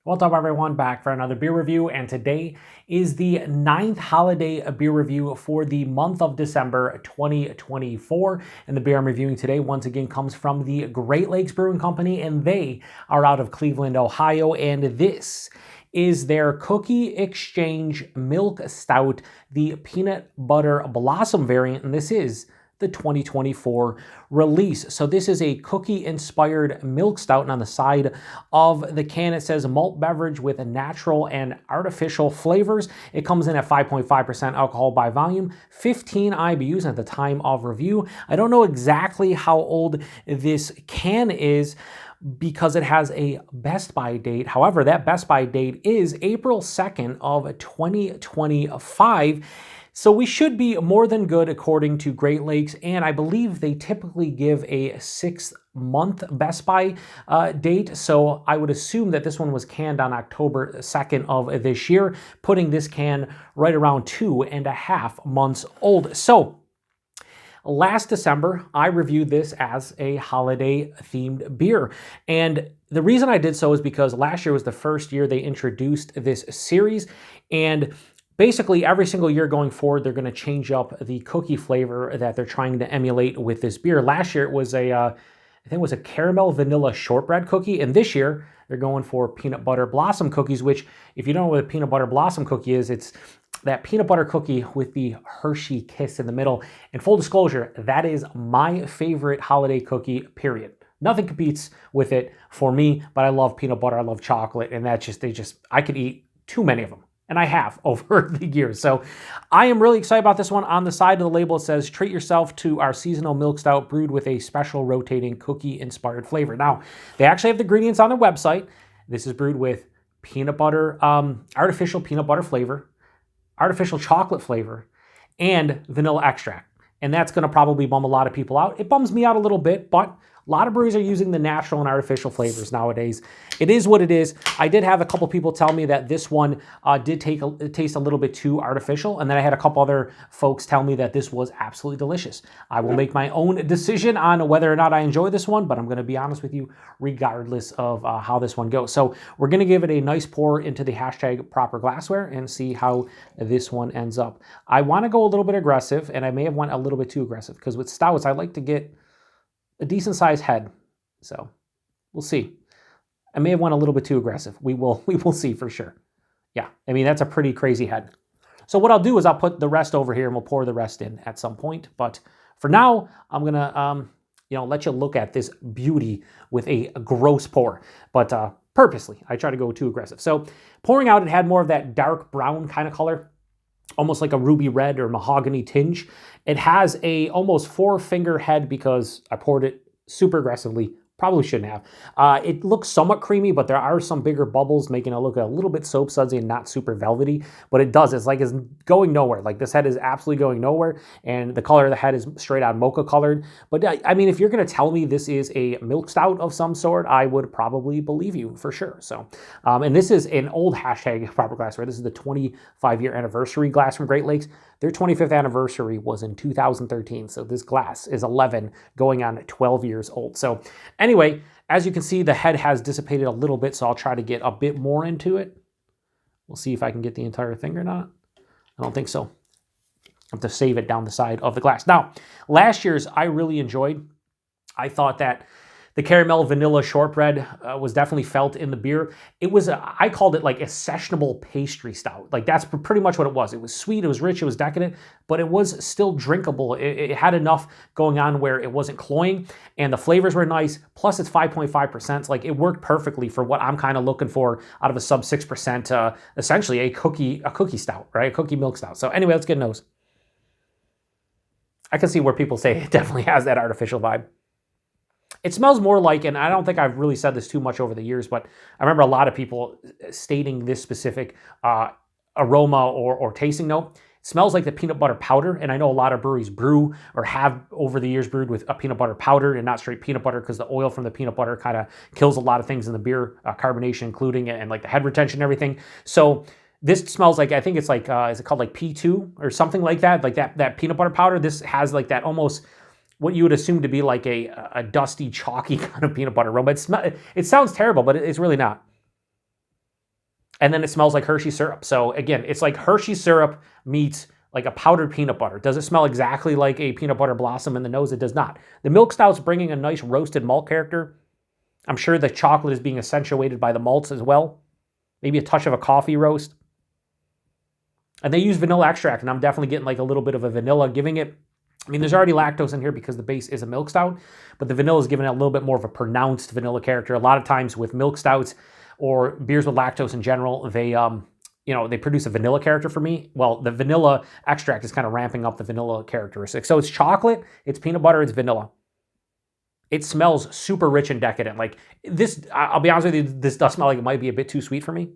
What's up, everyone? Back for another beer review, and today is the 9th holiday beer review for the month of December 2024. And the beer I'm reviewing today, once again, comes from the Great Lakes Brewing Company, and they are out of Cleveland, Ohio. And this is their Cookie Exchange Milk Stout, the peanut butter blossom variant, and this is the 2024 release. So this is a cookie-inspired milk stout, and on the side of the can it says malt beverage with natural and artificial flavors. It comes in at 5.5% alcohol by volume, 15 IBUs at the time of review. I don't know exactly how old this can is because it has a Best By date. However, that Best By date is April 2nd of 2025. So we should be more than good according to Great Lakes, and I believe they typically give a 6-month Best By date, so I would assume that this one was canned on October 2nd of this year, putting this can right around 2.5 months old. So last December, I reviewed this as a holiday-themed beer, and the reason I did so is because last year was the first year they introduced this series, and basically, every single year going forward, they're going to change up the cookie flavor that they're trying to emulate with this beer. Last year, it was I think it was a caramel vanilla shortbread cookie, and this year, they're going for peanut butter blossom cookies, which, if you don't know what a peanut butter blossom cookie is, it's that peanut butter cookie with the Hershey kiss in the middle. And full disclosure, that is my favorite holiday cookie, period. Nothing competes with it for me, but I love peanut butter, I love chocolate, and I could eat too many of them. And I have over the years. So I am really excited about this one. On the side of the label, it says, treat yourself to our seasonal milk stout brewed with a special rotating cookie-inspired flavor. Now, they actually have the ingredients on their website. This is brewed with peanut butter, artificial peanut butter flavor, artificial chocolate flavor, and vanilla extract. And that's going to probably bum a lot of people out. It bums me out a little bit, but a lot of breweries are using the natural and artificial flavors nowadays. It is what it is. I did have a couple people tell me that this one did taste a little bit too artificial, and then I had a couple other folks tell me that this was absolutely delicious. I will make my own decision on whether or not I enjoy this one, but I'm going to be honest with you regardless of how this one goes. So we're going to give it a nice pour into the hashtag proper glassware and see how this one ends up. I want to go a little bit aggressive, and I may have went a little bit too aggressive because with stouts, I like to get a decent sized head. So we'll see. I may have went a little bit too aggressive. We will see for sure. Yeah, I mean, that's a pretty crazy head. So what I'll do is I'll put the rest over here and we'll pour the rest in at some point. But for now, I'm gonna let you look at this beauty with a gross pour. But purposely, I try to go too aggressive. So pouring out, it had more of that dark brown kind of color, almost like a ruby red or mahogany tinge. It has a almost 4-finger head because I poured it super aggressively. Probably shouldn't have. It looks somewhat creamy, but there are some bigger bubbles making it look a little bit soap sudsy and not super velvety. But it does. It's like it's going nowhere. Like this head is absolutely going nowhere. And the color of the head is straight on mocha colored. But I mean, if you're going to tell me this is a milk stout of some sort, I would probably believe you for sure. So, and this is an old hashtag proper glassware. This is the 25-year anniversary glass from Great Lakes. Their 25th anniversary was in 2013. So this glass is 11 going on 12 years old. So anyway, as you can see, the head has dissipated a little bit, so I'll try to get a bit more into it. We'll see if I can get the entire thing or not. I don't think so. I have to save it down the side of the glass. Now, last year's I really enjoyed. I thought that the caramel vanilla shortbread was definitely felt in the beer. It was, I called it like a sessionable pastry stout. Like that's pretty much what it was. It was sweet, it was rich, it was decadent, but it was still drinkable. It had enough going on where it wasn't cloying, and the flavors were nice. Plus it's 5.5%. Like it worked perfectly for what I'm kind of looking for out of a sub 6%, essentially a cookie stout, right? A cookie milk stout. So anyway, let's get a nose. I can see where people say it definitely has that artificial vibe. It smells more like, and I don't think I've really said this too much over the years, but I remember a lot of people stating this specific aroma or tasting note. It smells like the peanut butter powder, and I know a lot of breweries brew or have over the years brewed with a peanut butter powder and not straight peanut butter because the oil from the peanut butter kind of kills a lot of things in the beer, carbonation including it, and like the head retention and everything. So this smells like, I think it's like, is it called like P2 or something like that? Like that peanut butter powder. This has like that almost what you would assume to be like a dusty, chalky kind of peanut butter aroma. It sounds terrible, but it's really not. And then it smells like Hershey syrup. So again, it's like Hershey syrup meets like a powdered peanut butter. Does it smell exactly like a peanut butter blossom in the nose? It does not. The milk stout's bringing a nice roasted malt character. I'm sure the chocolate is being accentuated by the malts as well. Maybe a touch of a coffee roast. And they use vanilla extract, and I'm definitely getting like a little bit of a vanilla, giving it, I mean, there's already lactose in here because the base is a milk stout, but the vanilla is giving it a little bit more of a pronounced vanilla character. A lot of times with milk stouts or beers with lactose in general, they they produce a vanilla character for me. Well, the vanilla extract is kind of ramping up the vanilla characteristic. So it's chocolate, it's peanut butter, it's vanilla. It smells super rich and decadent. Like this, I'll be honest with you, this does smell like it might be a bit too sweet for me.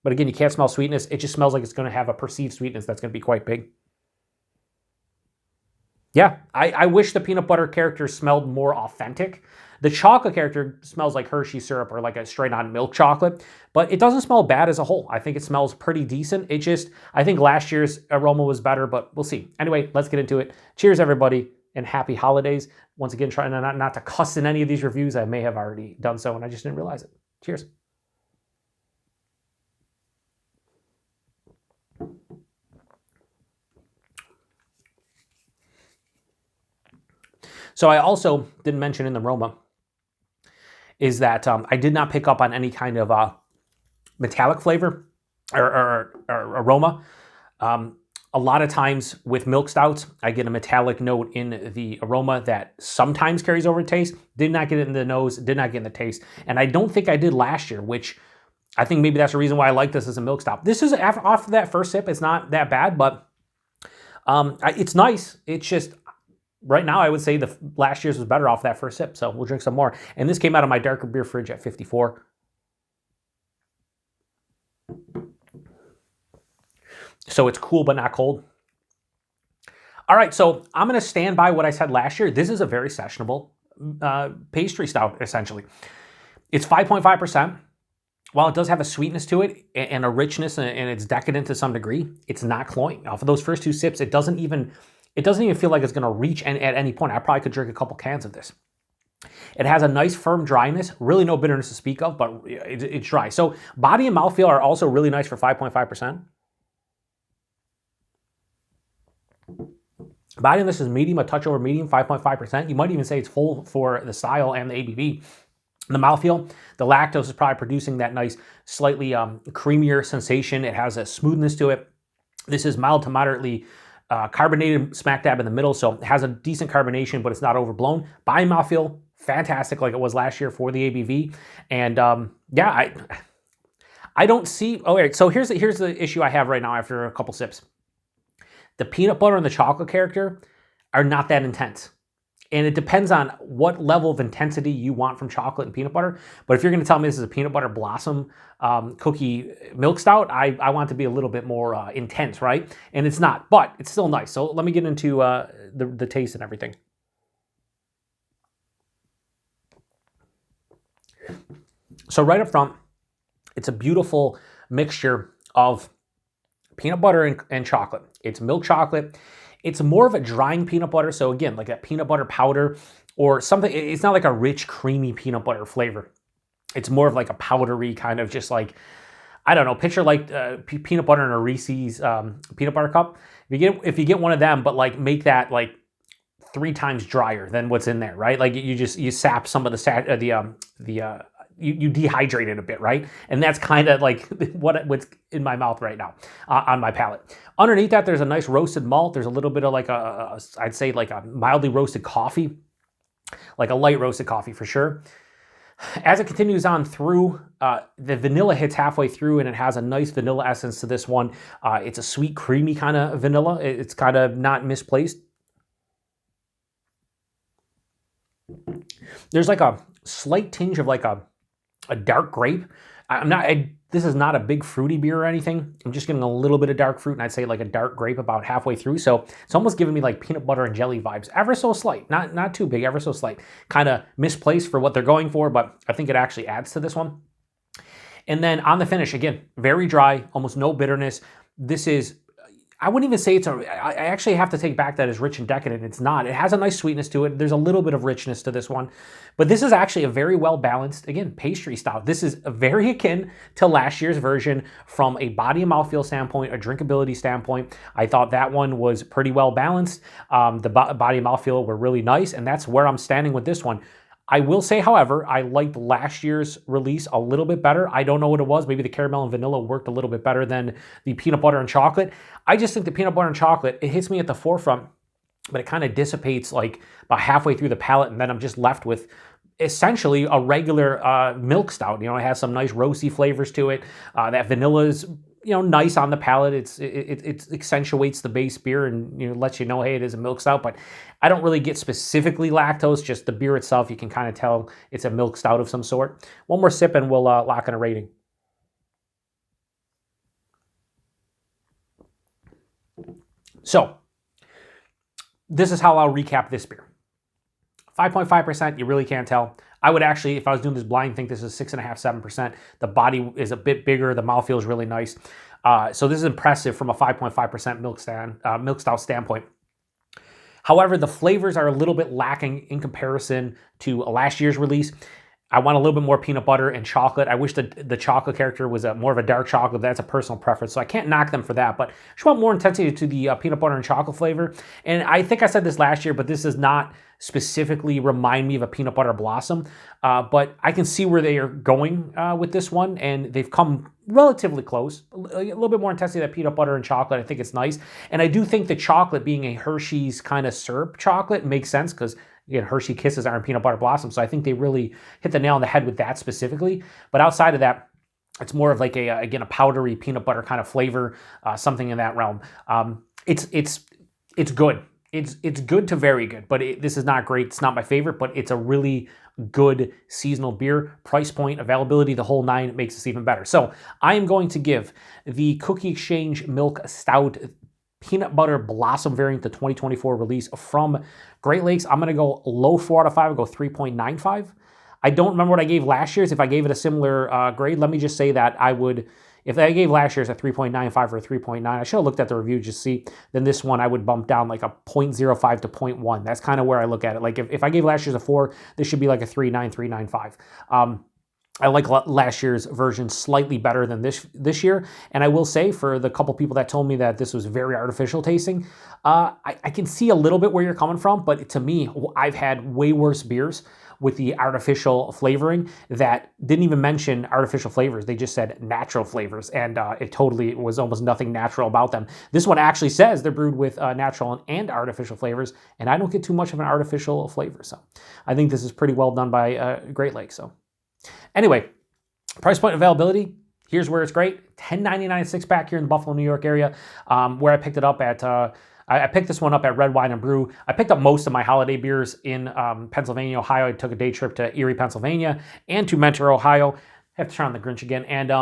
But again, you can't smell sweetness. It just smells like it's going to have a perceived sweetness that's going to be quite big. Yeah, I wish the peanut butter character smelled more authentic. The chocolate character smells like Hershey syrup or like a straight on milk chocolate, but it doesn't smell bad as a whole. I think it smells pretty decent. I think last year's aroma was better, but we'll see. Anyway, let's get into it. Cheers, everybody, and happy holidays. Once again, trying not to cuss in any of these reviews. I may have already done so, and I just didn't realize it. Cheers. So I also didn't mention in the aroma is that I did not pick up on any kind of metallic flavor or aroma. A lot of times with milk stouts, I get a metallic note in the aroma that sometimes carries over taste. Did not get it in the nose, did not get in the taste. And I don't think I did last year, which I think maybe that's the reason why I like this as a milk stout. This is off that first sip. It's not that bad, but it's nice. It's just, right now, I would say the last year's was better off that first sip, so we'll drink some more. And this came out of my darker beer fridge at 54. So it's cool but not cold. All right, so I'm going to stand by what I said last year. This is a very sessionable pastry stout, essentially. It's 5.5%. While it does have a sweetness to it and a richness and it's decadent to some degree, it's not cloying. Off of those first two sips, it doesn't even feel like it's going to reach at any point. I probably could drink a couple cans of this. It has a nice firm dryness, really no bitterness to speak of, but it's dry. So body and mouthfeel are also really nice for 5.5%. Body on this is medium, a touch over medium, 5.5%. You might even say it's full for the style and the ABV. The mouthfeel, the lactose is probably producing that nice, slightly creamier sensation. It has a smoothness to it. This is mild to moderately carbonated smack dab in the middle, so it has a decent carbonation, but it's not overblown. Body mouthfeel, fantastic like it was last year for the ABV. And yeah, I don't see, all right, so here's the issue I have right now after a couple sips. The peanut butter and the chocolate character are not that intense. And it depends on what level of intensity you want from chocolate and peanut butter. But if you're going to tell me this is a peanut butter blossom cookie milk stout, I want it to be a little bit more intense, right? And it's not, but it's still nice. So let me get into the taste and everything. So right up front, it's a beautiful mixture of peanut butter and chocolate. It's milk chocolate. It's more of a drying peanut butter. So again, like a peanut butter powder or something. It's not like a rich, creamy peanut butter flavor. It's more of like a powdery kind of just like, I don't know, picture like peanut butter in a Reese's peanut butter cup. If you get one of them, but like make that like 3 times drier than what's in there, right? Like you sap some of you dehydrate it a bit, right? And that's kind of like what's in my mouth right now on my palate. Underneath that, there's a nice roasted malt. There's a little bit of like I'd say like a mildly roasted coffee, like a light roasted coffee for sure. As it continues on through, the vanilla hits halfway through and it has a nice vanilla essence to this one. It's a sweet, creamy kind of vanilla. It's kind of not misplaced. There's like a slight tinge of like a dark grape. This is not a big fruity beer or anything. I'm just getting a little bit of dark fruit, and I'd say like a dark grape about halfway through. So it's almost giving me like peanut butter and jelly vibes, ever so slight, not too big, ever so slight. Kind of misplaced for what they're going for, but I think it actually adds to this one. And then on the finish, again, very dry, almost no bitterness. This is, I wouldn't even say it's I actually have to take back that as rich and decadent. It's not. It has a nice sweetness to it. There's a little bit of richness to this one, but this is actually a very well balanced, again, pastry stout. This is very akin to last year's version from a body and mouthfeel standpoint, a drinkability standpoint. I thought that one was pretty well balanced. The body and mouthfeel were really nice, and that's where I'm standing with this one. I will say, however, I liked last year's release a little bit better. I don't know what it was. Maybe the caramel and vanilla worked a little bit better than the peanut butter and chocolate. I just think the peanut butter and chocolate, it hits me at the forefront, but it kind of dissipates like about halfway through the palate, and then I'm just left with essentially a regular milk stout. You know, it has some nice roasty flavors to it. That vanilla is, you know, nice on the palate. It accentuates the base beer and, you know, lets you know, hey, it is a milk stout. But I don't really get specifically lactose. Just the beer itself, you can kind of tell it's a milk stout of some sort. One more sip and we'll lock in a rating. So this is how I'll recap this beer. 5.5%, you really can't tell. I would actually, if I was doing this blind, think this is 6.5%, 7%. The body is a bit bigger. The mouthfeel is really nice. So this is impressive from a 5.5% milk stout standpoint. However, the flavors are a little bit lacking in comparison to last year's release. I want a little bit more peanut butter and chocolate. I wish the chocolate character was more of a dark chocolate. That's a personal preference, so I can't knock them for that. But I just want more intensity to the peanut butter and chocolate flavor. And I think I said this last year, but this does not specifically remind me of a peanut butter blossom. But I can see where they are going with this one, and they've come relatively close. A little bit more intensity of that peanut butter and chocolate. I think it's nice. And I do think the chocolate being a Hershey's kind of syrup chocolate makes sense because, again, Hershey Kisses aren't peanut butter blossom, so I think they really hit the nail on the head with that specifically. But outside of that, it's more of like again, a powdery peanut butter kind of flavor, something in that realm. It's good. It's good to very good, but this is not great. It's not my favorite, but it's a really good seasonal beer. Price point, availability, the whole nine makes this even better. So I am going to give the Cookie Exchange Milk Stout Peanut Butter Blossom variant, the 2024 release from Great Lakes. I'm going to go low 4 out of 5. I'll go 3.95. I don't remember what I gave last year's. If I gave it a similar grade, let me just say that I would, if I gave last year's a 3.95 or a 3.9, I should have looked at the review just to see, then this one I would bump down like a 0.05 to 0.1. That's kind of where I look at it. Like if I gave last year's a 4, this should be like a 3.9, 3.95. I like last year's version slightly better than this year. And I will say, for the couple people that told me that this was very artificial tasting, I can see a little bit where you're coming from, but to me, I've had way worse beers with the artificial flavoring that didn't even mention artificial flavors. They just said natural flavors, and it totally was almost nothing natural about them. This one actually says they're brewed with natural and artificial flavors, and I don't get too much of an artificial flavor. So I think this is pretty well done by Great Lakes. So anyway, price point, availability, here's where it's great. $10.99 six-pack here in the Buffalo, New York area, where I picked it up at, I picked this one up at Red Wine and Brew. I picked up most of my holiday beers in Pennsylvania, Ohio. I took a day trip to Erie, Pennsylvania, and to Mentor, Ohio. I have to turn on the Grinch again. And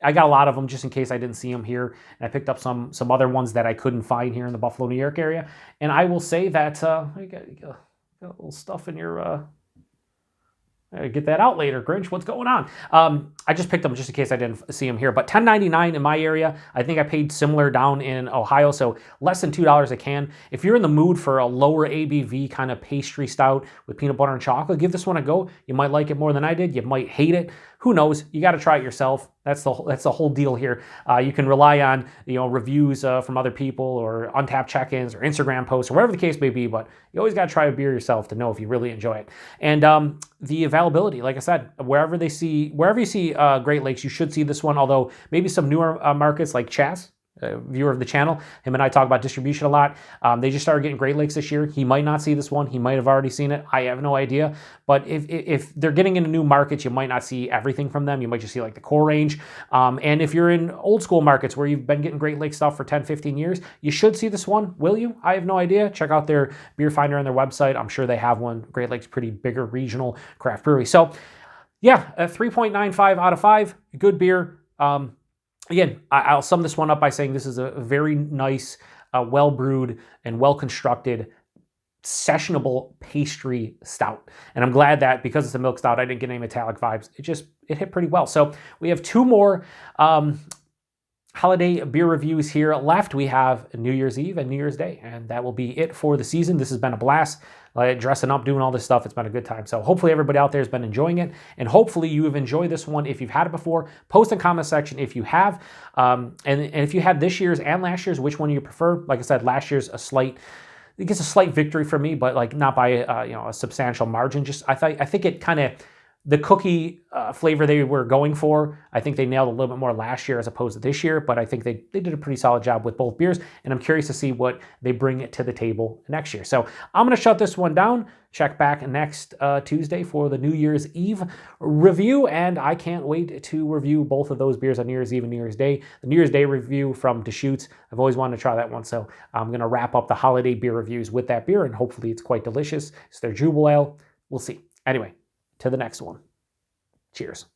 I got a lot of them just in case I didn't see them here. And I picked up some other ones that I couldn't find here in the Buffalo, New York area. And I will say that, you got a little stuff in your... get that out later, Grinch. What's going on? I just picked them just in case I didn't see them here. But $10.99 in my area. I think I paid similar down in Ohio, so less than $2 a can. If you're in the mood for a lower ABV kind of pastry stout with peanut butter and chocolate, give this one a go. You might like it more than I did. You might hate it. Who knows? You got to try it yourself. That's the whole deal here. You can rely on reviews from other people or Untapped check-ins or Instagram posts or whatever the case may be. But you always got to try a beer yourself to know if you really enjoy it. And the availability, like I said, wherever you see Great Lakes, you should see this one. Although maybe some newer markets like Chas, viewer of the channel, him and I talk about distribution a lot. They just started getting Great Lakes this year. He might not see this one. He might have already seen it. I have no idea. But if they're getting into new markets, you might not see everything from them. You might just see like the core range. And if you're in old school markets where you've been getting Great Lakes stuff for 10, 15 years, you should see this one. Will you? I have no idea. Check out their beer finder on their website. I'm sure they have one. Great Lakes, pretty bigger regional craft brewery. So yeah, a 3.95 out of 5. Good beer. Again, I'll sum this one up by saying this is a very nice, well-brewed and well-constructed, sessionable pastry stout. And I'm glad that because it's a milk stout, I didn't get any metallic vibes. It hit pretty well. So we have two more holiday beer reviews here left. We have New Year's Eve and New Year's Day, and that will be it for the season. This has been a blast. Dressing up, doing all this stuff. It's been a good time. So hopefully everybody out there has been enjoying it, and hopefully you have enjoyed this one. If you've had it before, post in the comment section if you have, and if you had this year's and last year's, which one you prefer. Like I said, last year's it gets a slight victory for me, but like not by a substantial margin. Just I think it kind of, the cookie flavor they were going for, I think they nailed a little bit more last year as opposed to this year, but I think they did a pretty solid job with both beers, and I'm curious to see what they bring to the table next year. So I'm going to shut this one down. Check back next Tuesday for the New Year's Eve review, and I can't wait to review both of those beers on New Year's Eve and New Year's Day. The New Year's Day review from Deschutes, I've always wanted to try that one, so I'm going to wrap up the holiday beer reviews with that beer, and hopefully it's quite delicious. It's their Jubile Ale. We'll see. Anyway, to the next one. Cheers.